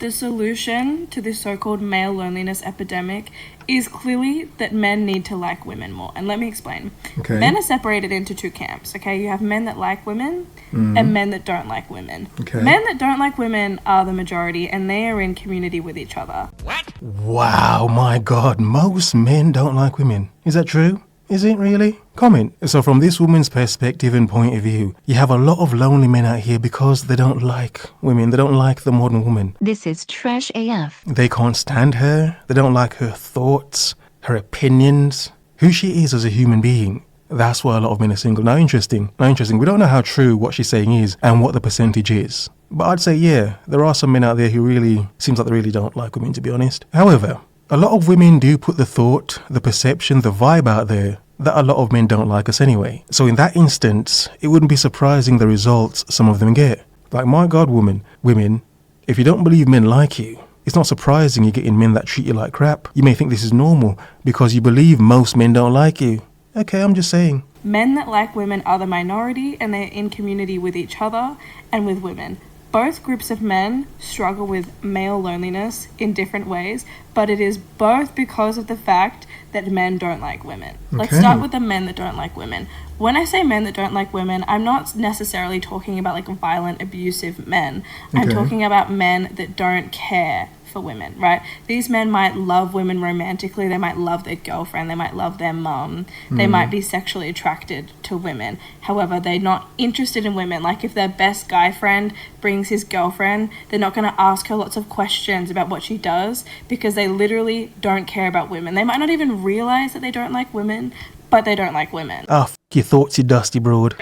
The solution to this so-called male loneliness epidemic is clearly that men need to like women more. And let me explain. Okay. Men are separated into two camps, okay? You have men that like women and men that don't like women. Okay. Men that don't like women are the majority, and they are in community with each other. What? Wow, my God, most men don't like women. Is that true? Is it really? Comment. So from this woman's perspective and point of view, you have a lot of lonely men out here because they don't like women. They don't like the modern woman. This is trash AF. They can't stand her. They don't like her thoughts, her opinions, who she is as a human being. That's why a lot of men are single. Now interesting. We don't know how true what she's saying is and what the percentage is. But I'd say, yeah, there are some men out there who really, seems like they really don't like women, to be honest. However, a lot of women do put the thought, the perception, the vibe out there that a lot of men don't like us anyway. So in that instance, it wouldn't be surprising the results some of them get. Like, my God, women, if you don't believe men like you, it's not surprising you're getting men that treat you like crap. You may think this is normal because you believe most men don't like you. Okay, I'm just saying. Men that like women are the minority, and they're in community with each other and with women. Both groups of men struggle with male loneliness in different ways, but it is both because of the fact that men don't like women. Let's start with the men that don't like women. When I say men that don't like women, I'm not necessarily talking about like violent, abusive men. I'm talking about men that don't care for women, right? These men might love women romantically. They might love their girlfriend. They might love their mum. They might be sexually attracted to women. However, they're not interested in women. Like, if their best guy friend brings his girlfriend, they're not going to ask her lots of questions about what she does because they literally don't care about women. They might not even realize that they don't like women, but they don't like women. Ah, f*** your thoughts, you dusty broad.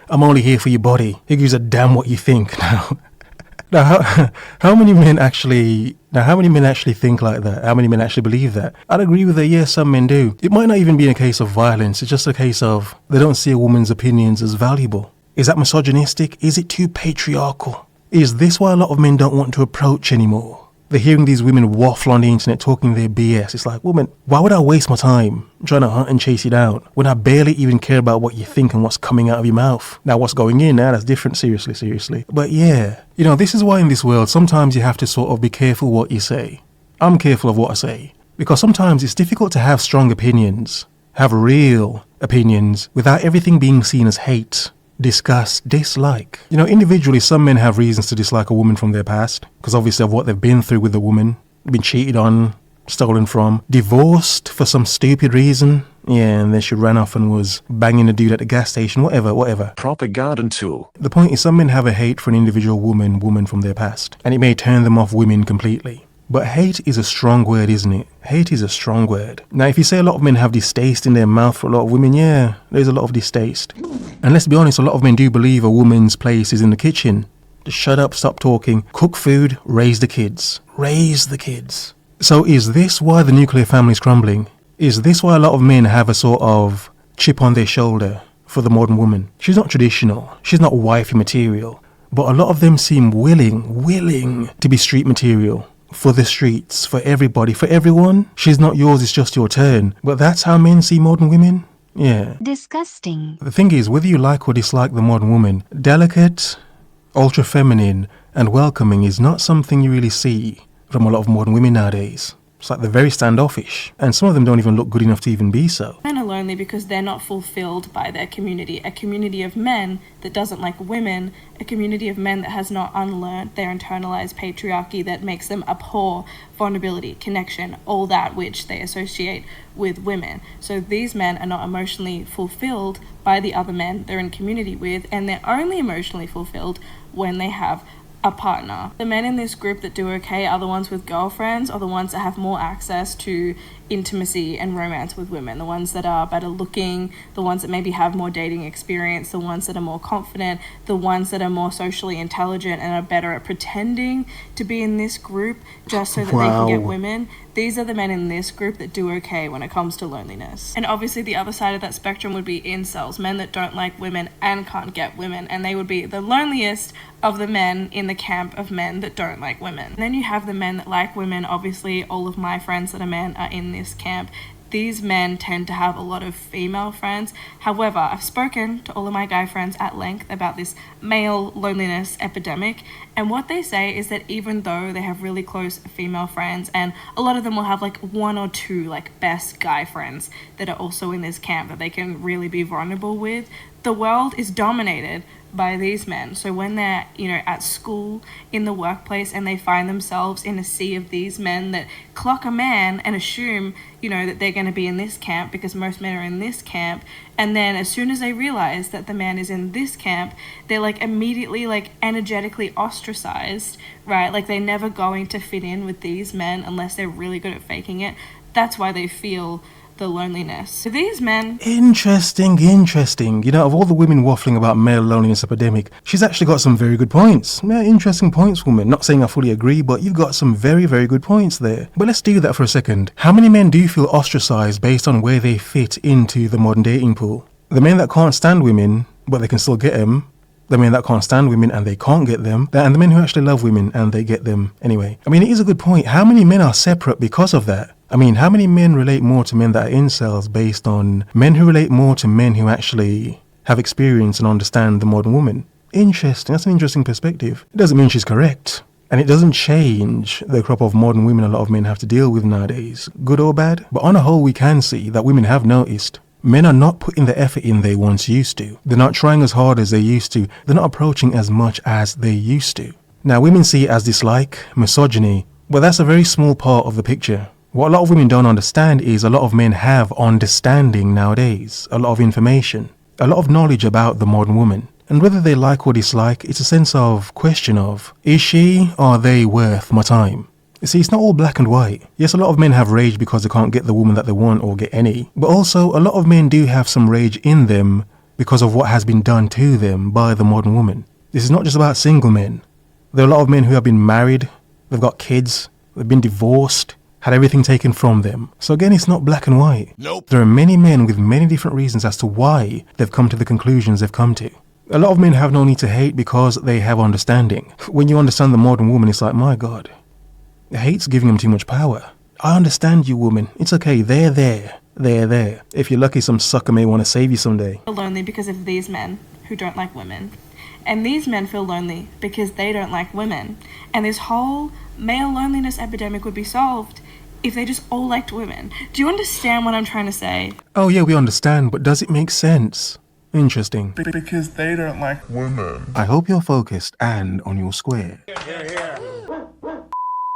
I'm only here for your body. Who gives a damn what you think now? Now, how many men actually think like that? How many men actually believe that? I'd agree with that. Yes, some men do. It might not even be a case of violence. It's just a case of they don't see a woman's opinions as valuable. Is that misogynistic? Is it too patriarchal? Is this why a lot of men don't want to approach anymore? They're hearing these women waffle on the internet talking their BS. It's like, woman, why would I waste my time trying to hunt and chase you down when I barely even care about what you think and what's coming out of your mouth? Now, what's going in, now that's different, seriously. But yeah, this is why in this world, sometimes you have to sort of be careful what you say. I'm careful of what I say because sometimes it's difficult to have strong opinions, have real opinions without everything being seen as hate, disgust, dislike. Individually, some men have reasons to dislike a woman from their past because obviously of what they've been through with the woman, been cheated on, stolen from, divorced for some stupid reason. Yeah, and then she ran off and was banging a dude at the gas station, whatever. Propaganda tool. The point is, some men have a hate for an individual woman from their past, and it may turn them off women completely. But hate is a strong word, isn't it? Hate is a strong word. Now, if you say a lot of men have distaste in their mouth for a lot of women, yeah, there's a lot of distaste. And let's be honest, a lot of men do believe a woman's place is in the kitchen. Just shut up, stop talking, cook food, raise the kids. Raise the kids. So is this why the nuclear family is crumbling? Is this why a lot of men have a sort of chip on their shoulder for the modern woman? She's not traditional. She's not wifey material. But a lot of them seem willing to be street material. For the streets, for everybody, for everyone. She's not yours, it's just your turn. But that's how men see modern women? Yeah. Disgusting. The thing is, whether you like or dislike the modern woman, delicate, ultra feminine, and welcoming is not something you really see from a lot of modern women nowadays. It's like they're very standoffish, and some of them don't even look good enough to even be so. Men are lonely because they're not fulfilled by their community. A community of men that doesn't like women, a community of men that has not unlearned their internalized patriarchy that makes them abhor vulnerability, connection, all that which they associate with women. So these men are not emotionally fulfilled by the other men they're in community with, and they're only emotionally fulfilled when they have a partner. The men in this group that do okay are the ones with girlfriends, or the ones that have more access to intimacy and romance with women, the ones that are better looking, the ones that maybe have more dating experience, the ones that are more confident, the ones that are more socially intelligent and are better at pretending to be in this group just so that they can get women. These are the men in this group that do okay when it comes to loneliness. And obviously the other side of that spectrum would be incels, men that don't like women and can't get women, and they would be the loneliest of the men in the camp of men that don't like women. And then you have the men that like women. Obviously all of my friends that are men are in this camp, these men tend to have a lot of female friends. However, I've spoken to all of my guy friends at length about this male loneliness epidemic, and what they say is that even though they have really close female friends, and a lot of them will have like one or two like best guy friends that are also in this camp that they can really be vulnerable with, the world is dominated by these men. So when they're, at school, in the workplace, and they find themselves in a sea of these men that clock a man and assume, that they're going to be in this camp because most men are in this camp, and then as soon as they realize that the man is in this camp, they're like immediately like energetically ostracized, right? Like they're never going to fit in with these men unless they're really good at faking it. That's why they feel the loneliness. So these men... Interesting. Of all the women waffling about male loneliness epidemic, she's actually got some very good points. Yeah, interesting points, woman. Not saying I fully agree, but you've got some very, very good points there. But let's do that for a second. How many men do you feel ostracized based on where they fit into the modern dating pool? The men that can't stand women, but they can still get them. The men that can't stand women and they can't get them. And the men who actually love women and they get them anyway. I mean, it is a good point. How many men are separate because of that? I mean, how many men relate more to men that are incels based on men who relate more to men who actually have experience and understand the modern woman? Interesting. That's an interesting perspective. It doesn't mean she's correct. And it doesn't change the crop of modern women a lot of men have to deal with nowadays, good or bad. But on a whole, we can see that women have noticed men are not putting the effort in they once used to. They're not trying as hard as they used to. They're not approaching as much as they used to. Now, women see it as dislike, misogyny, but that's a very small part of the picture. What a lot of women don't understand is a lot of men have understanding nowadays, a lot of information, a lot of knowledge about the modern woman. And whether they like or dislike, it's a sense of question of, is she or are they worth my time? You see, it's not all black and white. Yes, a lot of men have rage because they can't get the woman that they want or get any. But also, a lot of men do have some rage in them because of what has been done to them by the modern woman. This is not just about single men. There are a lot of men who have been married, they've got kids, they've been divorced, had everything taken from them. So again, it's not black and white. Nope. There are many men with many different reasons as to why they've come to the conclusions they've come to. A lot of men have no need to hate because they have understanding. When you understand the modern woman, it's like, my God, hate's giving them too much power. I understand you, woman. It's okay. They're there. If you're lucky, some sucker may want to save you someday. Lonely because of these men who don't like women. And these men feel lonely because they don't like women. And this whole male loneliness epidemic would be solved if they just all liked women. Do you understand what I'm trying to say? Oh yeah, we understand, but does it make sense? Interesting. Because they don't like women. I hope you're focused and on your square.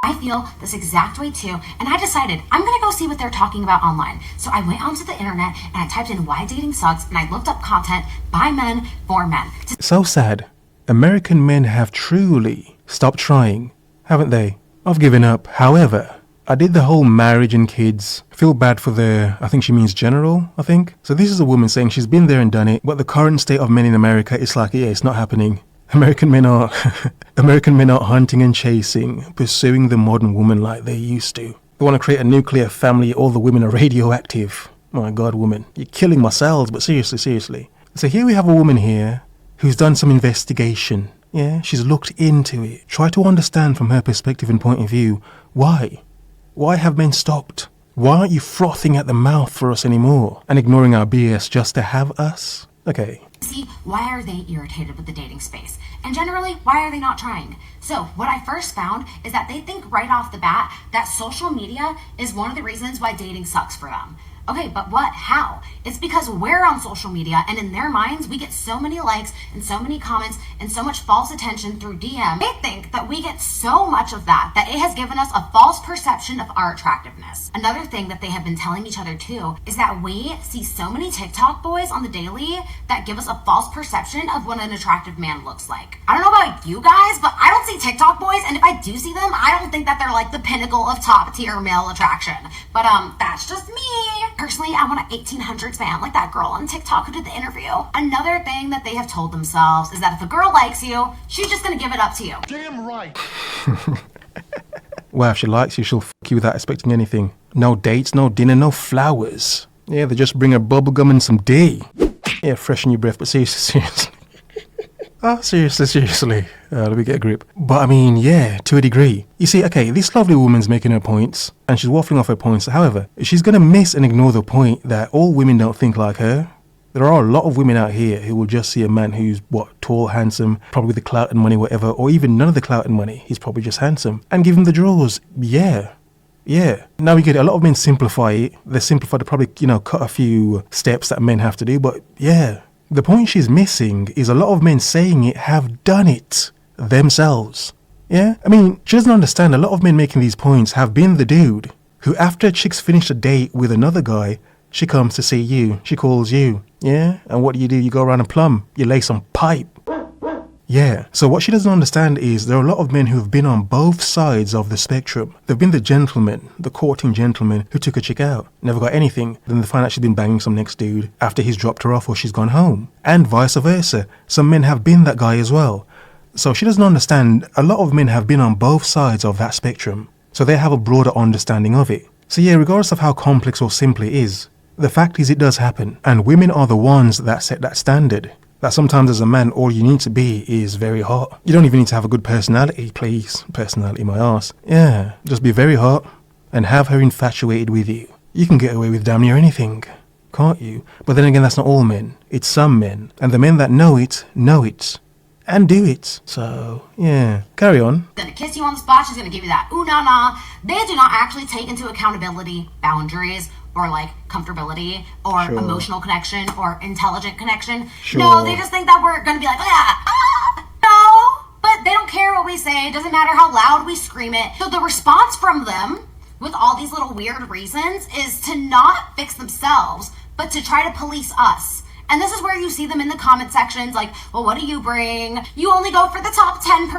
I feel this exact way too, and I decided I'm gonna go see what they're talking about online. So I went onto the internet and I typed in why dating sucks, and I looked up content by men for men. So sad. American men have truly stopped trying, haven't they? I've given up. However, I did the whole marriage and kids. Feel bad for I think she means general, I think. So this is a woman saying she's been there and done it, but the current state of men in America, it's like, yeah, it's not happening. American men are hunting and chasing, pursuing the modern woman like they used to. They want to create a nuclear family, all the women are radioactive. My God, woman, you're killing my cells, but seriously. So here we have a woman here who's done some investigation. Yeah, she's looked into it. Try to understand from her perspective and point of view, why? Why have men stopped? Why aren't you frothing at the mouth for us anymore and ignoring our BS just to have us? Okay. See, why are they irritated with the dating space? And generally, why are they not trying? So what I first found is that they think right off the bat that social media is one of the reasons why dating sucks for them. Okay, but what? How? It's because we're on social media, and in their minds, we get so many likes and so many comments and so much false attention through DM. They think that we get so much of that it has given us a false perception of our attractiveness. Another thing that they have been telling each other too is that we see so many TikTok boys on the daily that give us a false perception of what an attractive man looks like. I don't know about you guys, but I don't see TikTok boys, and if I do see them, I don't think that they're like the pinnacle of top tier male attraction. But that's just me. Personally, I want an 1800s man like that girl on TikTok who did the interview. Another thing that they have told themselves is that if a girl likes you, she's just gonna give it up to you. Damn right. Well, if she likes you, she'll f you without expecting anything. No dates, no dinner, no flowers. Yeah, they just bring her bubblegum and some D. Yeah, freshen your breath, but seriously. Oh, seriously. Let me get a grip. But I mean, yeah, to a degree. You see, okay, this lovely woman's making her points, and she's waffling off her points. However, she's going to miss and ignore the point that all women don't think like her. There are a lot of women out here who will just see a man who's, tall, handsome, probably with the clout and money, whatever, or even none of the clout and money. He's probably just handsome. And give him the draws. Yeah. Now we get it. A lot of men simplify it. They simplify to probably, cut a few steps that men have to do. But yeah, the point she's missing is a lot of men saying it have done it themselves. Yeah? I mean, she doesn't understand. A lot of men making these points have been the dude who, after a chick's finished a date with another guy, she comes to see you. She calls you. Yeah? And what do? You go around and plumb. You lay some pipe. Yeah. So what she doesn't understand is there are a lot of men who have been on both sides of the spectrum. They've been the gentleman, the courting gentleman who took a chick out, never got anything. Then they find out she's been banging some next dude after he's dropped her off or she's gone home. And vice versa. Some men have been that guy as well. So she doesn't understand. A lot of men have been on both sides of that spectrum. So they have a broader understanding of it. So yeah, regardless of how complex or simple it is, the fact is it does happen. And women are the ones that set that standard. That sometimes as a man, all you need to be is very hot. You don't even need to have a good personality, please. Personality, my arse. Yeah, just be very hot and have her infatuated with you. You can get away with damn near anything, can't you? But then again, that's not all men. It's some men. And the men that know it, and do it. So, yeah. Carry on. Gonna kiss you on the spot, she's gonna give you that ooh na na. They do not actually take into accountability boundaries, or like comfortability, or emotional connection, or intelligent connection. No, they just think that we're gonna be like, no, but they don't care what we say. It doesn't matter how loud we scream it. So the response from them, with all these little weird reasons, is to not fix themselves, but to try to police us. And this is where you see them in the comment sections like, well, what do you bring? You only go for the top 10%,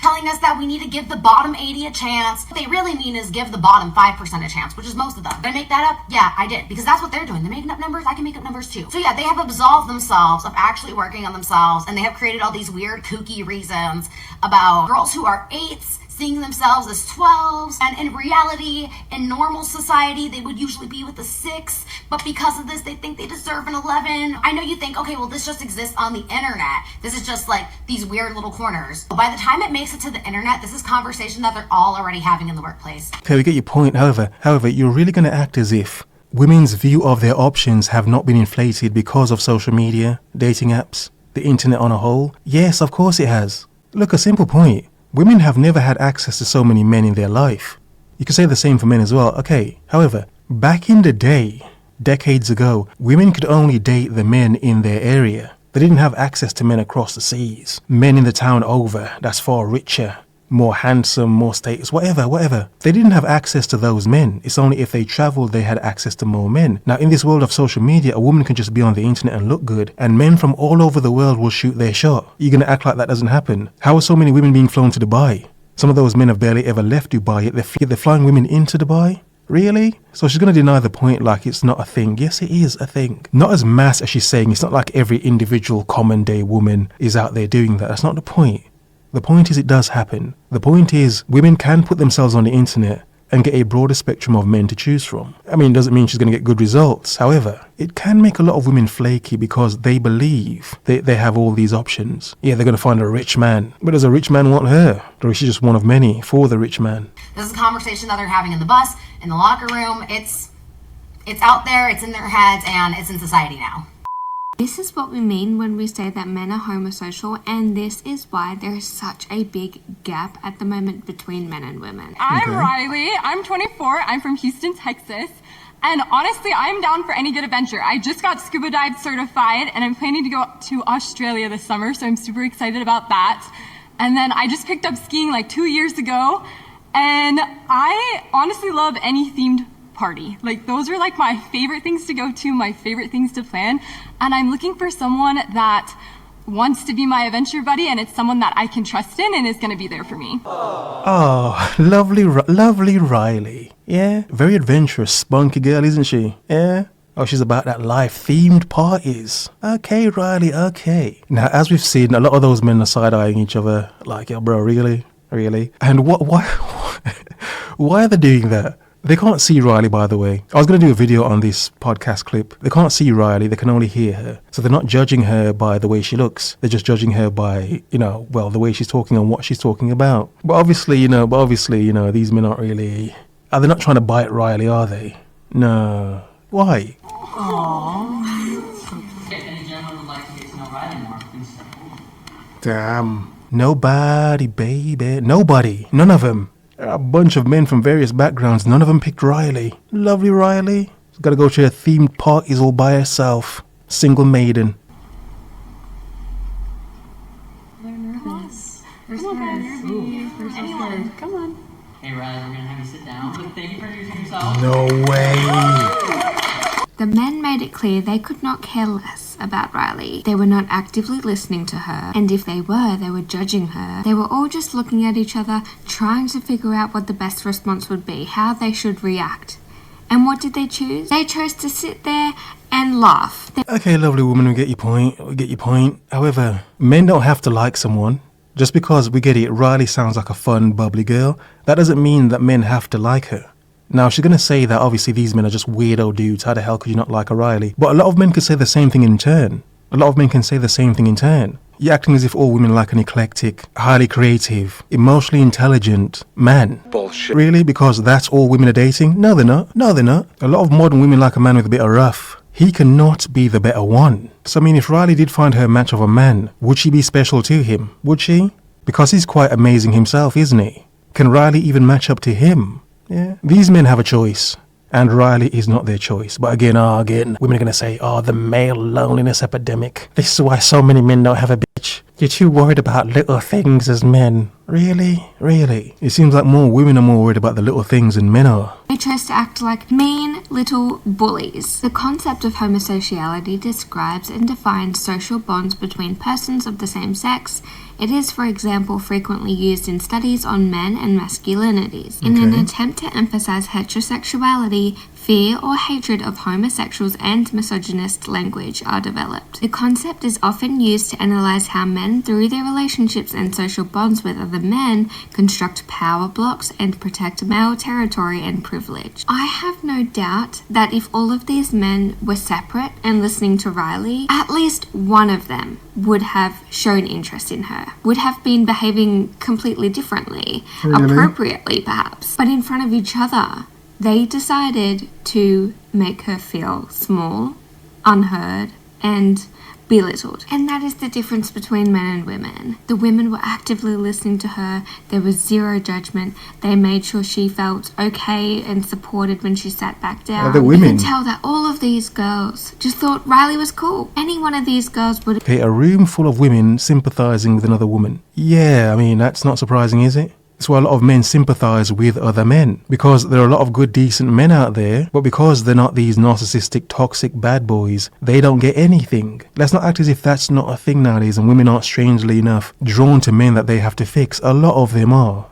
telling us that we need to give the bottom 80 a chance. What they really mean is give the bottom 5% a chance, which is most of them. Did I make that up? Yeah, I did. Because that's what they're doing. They're making up numbers. I can make up numbers too. So yeah, they have absolved themselves of actually working on themselves, and they have created all these weird, kooky reasons about girls who are 8s seeing themselves as 12s, and in reality, in normal society, they would usually be with a 6, but because of this, they think they deserve an 11. I know you think, okay, well, this just exists on the internet. This is just like these weird little corners. By the time it makes it to the internet, this is conversation that they're all already having in the workplace. Okay, we get your point. However, you're really going to act as if women's view of their options have not been inflated because of social media, dating apps, the internet on a whole. Yes, of course it has. Look, a simple point. Women have never had access to so many men in their life. You could say the same for men as well. Okay, however, back in the day, decades ago, women could only date the men in their area. They didn't have access to men across the seas. Men in the town over, that's far richer, more handsome, more status, whatever. They didn't have access to those men. It's only if they traveled they had access to more men. Now, in this world of social media, a woman can just be on the internet and look good, and men from all over the world will shoot their shot. You're going to act like that doesn't happen? How are so many women being flown to Dubai? Some of those men have barely ever left Dubai, yet they're flying women into Dubai? Really? So she's going to deny the point like it's not a thing. Yes, it is a thing. Not as mass as she's saying. It's not like every individual common day woman is out there doing that. That's not the point. The point is it does happen. The point is women can put themselves on the internet and get a broader spectrum of men to choose from. I mean, it doesn't mean she's going to get good results. However, it can make a lot of women flaky because they believe they have all these options. Yeah, they're going to find a rich man. But does a rich man want her? Or is she just one of many for the rich man? This is a conversation that they're having in the bus, in the locker room. It's out there, it's in their heads, and it's in society now. This is what we mean when we say that men are homosocial, and this is why there is such a big gap at the moment between men and women. I'm Riley, I'm 24, I'm from Houston, Texas, and honestly, I'm down for any good adventure. I just got scuba dive certified, and I'm planning to go to Australia this summer, so I'm super excited about that. And then I just picked up skiing like 2 years ago, and I honestly love any themed party. Like, those are like my favorite things to go to, my favorite things to plan, and I'm looking for someone that wants to be my adventure buddy, and it's someone that I can trust in and is going to be there for me. Oh, lovely Riley. Yeah, very adventurous, spunky girl, isn't she? Yeah. Oh, she's about that life-themed parties. Okay, Riley, okay. Now, as we've seen, a lot of those men are side-eyeing each other like, yo, bro, really? And why are they doing that? They can't see Riley, by the way. I was going to do a video on this podcast clip. They can't see Riley, they can only hear her. So they're not judging her by the way she looks. They're just judging her by, the way she's talking and what she's talking about. But obviously, these men aren't really... Are they not trying to bite Riley, are they? No. Why? Any gentleman would like to get to know Riley more, please step forward. Damn. Nobody, baby. Nobody. None of them. There are a bunch of men from various backgrounds. None of them picked Riley. Lovely Riley. She's got to go to her themed parties all by herself. Single maiden. Anyone, come on. Hey Riley, we're gonna have you sit down. But thank you for introducing yourself. No way. The men made it clear they could not care less about Riley. They were not actively listening to her, and if they were judging her. They were all just looking at each other, trying to figure out what the best response would be, how they should react. And what did they choose? They chose to sit there and laugh. Okay, lovely woman, we get your point. However, men don't have to like someone. Just because we get it, Riley sounds like a fun, bubbly girl, that doesn't mean that men have to like her. Now, she's going to say that obviously these men are just weirdo dudes. How the hell could you not like a Riley? But a lot of men could say the same thing in turn. You're acting as if all women like an eclectic, highly creative, emotionally intelligent man. Bullshit. Really? Because that's all women are dating? No, they're not. A lot of modern women like a man with a bit of rough. He cannot be the better one. So, if Riley did find her match of a man, would she be special to him? Would she? Because he's quite amazing himself, isn't he? Can Riley even match up to him? Yeah. These men have a choice, and Riley is not their choice. But again, women are going to say, the male loneliness epidemic. This is why so many men don't have a bitch. You're too worried about little things as men. Really? It seems like more women are more worried about the little things than men are. They chose to act like mean little bullies. The concept of homosexuality describes and defines social bonds between persons of the same sex. It is, for example, frequently used in studies on men and masculinities. In an attempt to emphasize heterosexuality, fear or hatred of homosexuals and misogynist language are developed. The concept is often used to analyze how men, through their relationships and social bonds with other men, construct power blocks and protect male territory and privilege. I have no doubt that if all of these men were separate and listening to Riley, at least one of them would have shown interest in her, would have been behaving completely differently, appropriately perhaps, but in front of each other. They decided to make her feel small, unheard, and belittled. And that is the difference between men and women. The women were actively listening to her. There was zero judgment. They made sure she felt okay and supported when she sat back down. The women. You can tell that all of these girls just thought Riley was cool. Any one of these girls would... Okay, a room full of women sympathizing with another woman. Yeah, that's not surprising, is it? That's why a lot of men sympathize with other men, because there are a lot of good, decent men out there, but because they're not these narcissistic, toxic bad boys, they don't get anything. Let's not act as if that's not a thing nowadays, and women aren't, strangely enough, drawn to men that they have to fix. A lot of them are.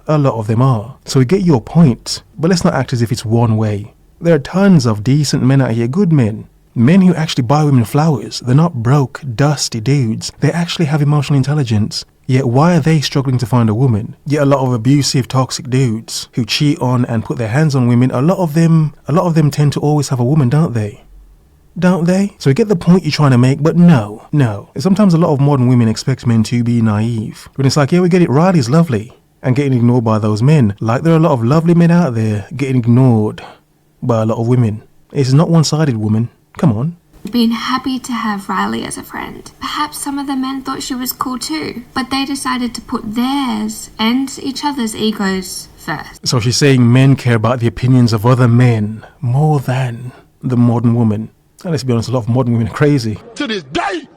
So we get your point, but let's not act as if it's one way. There are tons of decent men out here, good men. Men who actually buy women flowers. They're not broke, dusty dudes. They actually have emotional intelligence. Yet why are they struggling to find a woman? Yet a lot of abusive, toxic dudes who cheat on and put their hands on women, a lot of them tend to always have a woman, don't they? So we get the point you're trying to make, but no. Sometimes a lot of modern women expect men to be naive. When it's like, yeah, we get it, Riley's lovely, and getting ignored by those men. Like there are a lot of lovely men out there getting ignored by a lot of women. It's not one-sided, woman. Come on. Been happy to have Riley as a friend. Perhaps some of the men thought she was cool too, but they decided to put theirs and each other's egos first. So she's saying men care about the opinions of other men more than the modern woman. And let's be honest, a lot of modern women are crazy. To this day!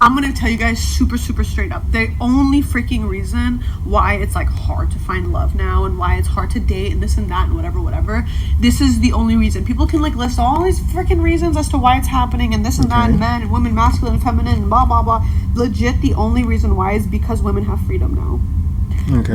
I'm gonna tell you guys super straight up. The only freaking reason why it's like hard to find love now and why it's hard to date and this and that and whatever, this is the only reason. People can like list all these freaking reasons as to why it's happening and this and that and men and women, masculine and feminine and blah blah blah. Legit, the only reason why is because women have freedom now.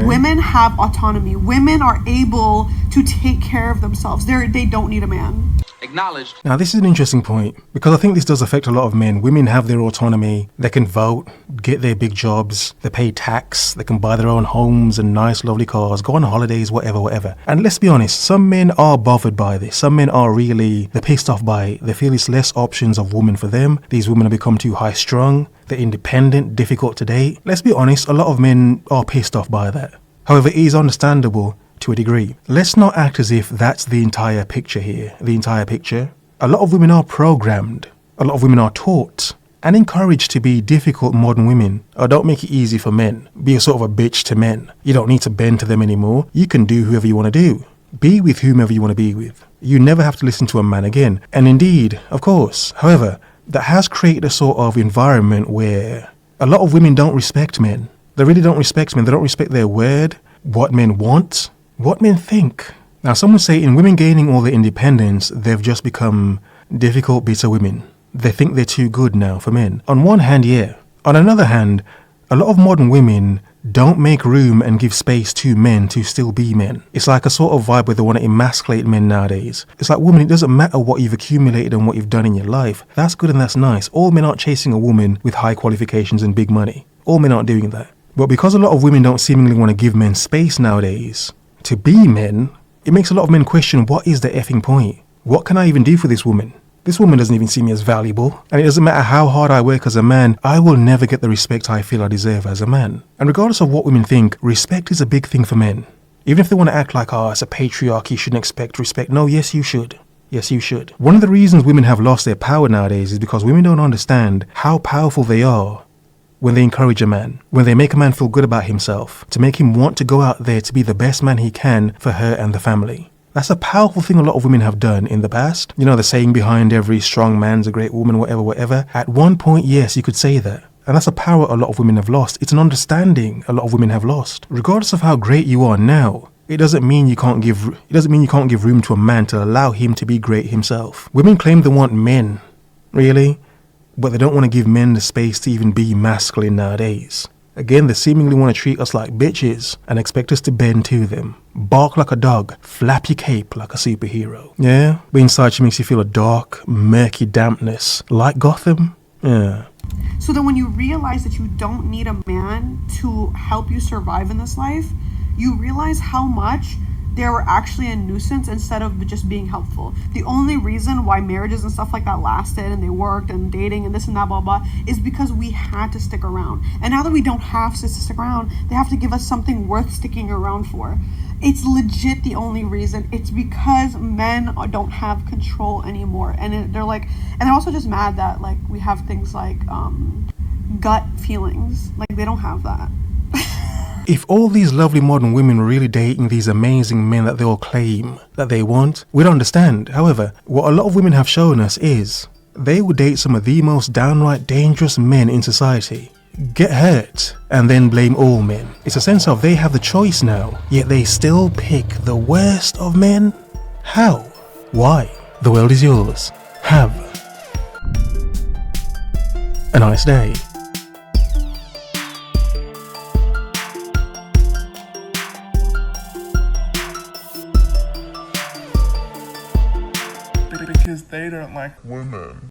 Women have autonomy. Women are able to take care of themselves. They don't need a man. Acknowledged. Now, this is an interesting point because I think this does affect a lot of men. Women have their autonomy. They can vote, get their big jobs, they pay tax, they can buy their own homes and nice, lovely cars, go on holidays, whatever. And let's be honest, some men are bothered by this. Some men are really, they're pissed off by it. They feel it's less options of women for them. These women have become too high strung. They're independent, difficult to date. Let's be honest, a lot of men are pissed off by that. However, it is understandable to a degree. Let's not act as if that's the entire picture here, the entire picture. A lot of women are programmed, a lot of women are taught and encouraged to be difficult modern women. Or don't make it easy for men. Be a sort of a bitch to men. You don't need to bend to them anymore. You can do whoever you want to do. Be with whomever you want to be with. You never have to listen to a man again. And indeed, of course, however, that has created a sort of environment where a lot of women don't respect men. They really don't respect men. They don't respect their word, what men want, what men think. Now, some would say in women gaining all their independence, they've just become difficult, bitter women. They think they're too good now for men. On one hand, yeah. On another hand, a lot of modern women don't make room and give space to men to still be men. It's like a sort of vibe where they want to emasculate men nowadays. It's like, woman, it doesn't matter what you've accumulated and what you've done in your life. That's good and that's nice. All men aren't chasing a woman with high qualifications and big money. All men aren't doing that. But because a lot of women don't seemingly want to give men space nowadays to be men, it makes a lot of men question, what is the effing point? What can I even do for this woman? This woman doesn't even see me as valuable. And it doesn't matter how hard I work as a man, I will never get the respect I feel I deserve as a man. And regardless of what women think, respect is a big thing for men. Even if they want to act like, oh, it's a patriarchy, you shouldn't expect respect. No, yes, you should. Yes, you should. One of the reasons women have lost their power nowadays is because women don't understand how powerful they are when they encourage a man, when they make a man feel good about himself, to make him want to go out there to be the best man he can for her and the family. That's a powerful thing a lot of women have done in the past. You know, the saying behind every strong man's a great woman, whatever. At one point, yes, you could say that. And that's a power a lot of women have lost. It's an understanding a lot of women have lost. Regardless of how great you are now, it doesn't mean you can't give room to a man to allow him to be great himself. Women claim they want men, really, but they don't want to give men the space to even be masculine nowadays. Again, they seemingly want to treat us like bitches and expect us to bend to them. Bark like a dog, flap your cape like a superhero. Yeah? But inside she makes you feel a dark, murky dampness. Like Gotham? Yeah. So then when you realize that you don't need a man to help you survive in this life, you realize how much they were actually a nuisance instead of just being helpful. The only reason why marriages and stuff like that lasted and they worked and dating and this and that, blah, blah, is because we had to stick around. And now that we don't have to stick around, they have to give us something worth sticking around for. It's legit the only reason. It's because men don't have control anymore. And they're like, and they're also just mad that like we have things like gut feelings. Like they don't have that. If all these lovely modern women were really dating these amazing men that they all claim that they want, we'd understand. However, what a lot of women have shown us is they would date some of the most downright dangerous men in society, get hurt, and then blame all men. It's a sense of they have the choice now, yet they still pick the worst of men? How? Why? The world is yours. Have a nice day. Because they don't like women.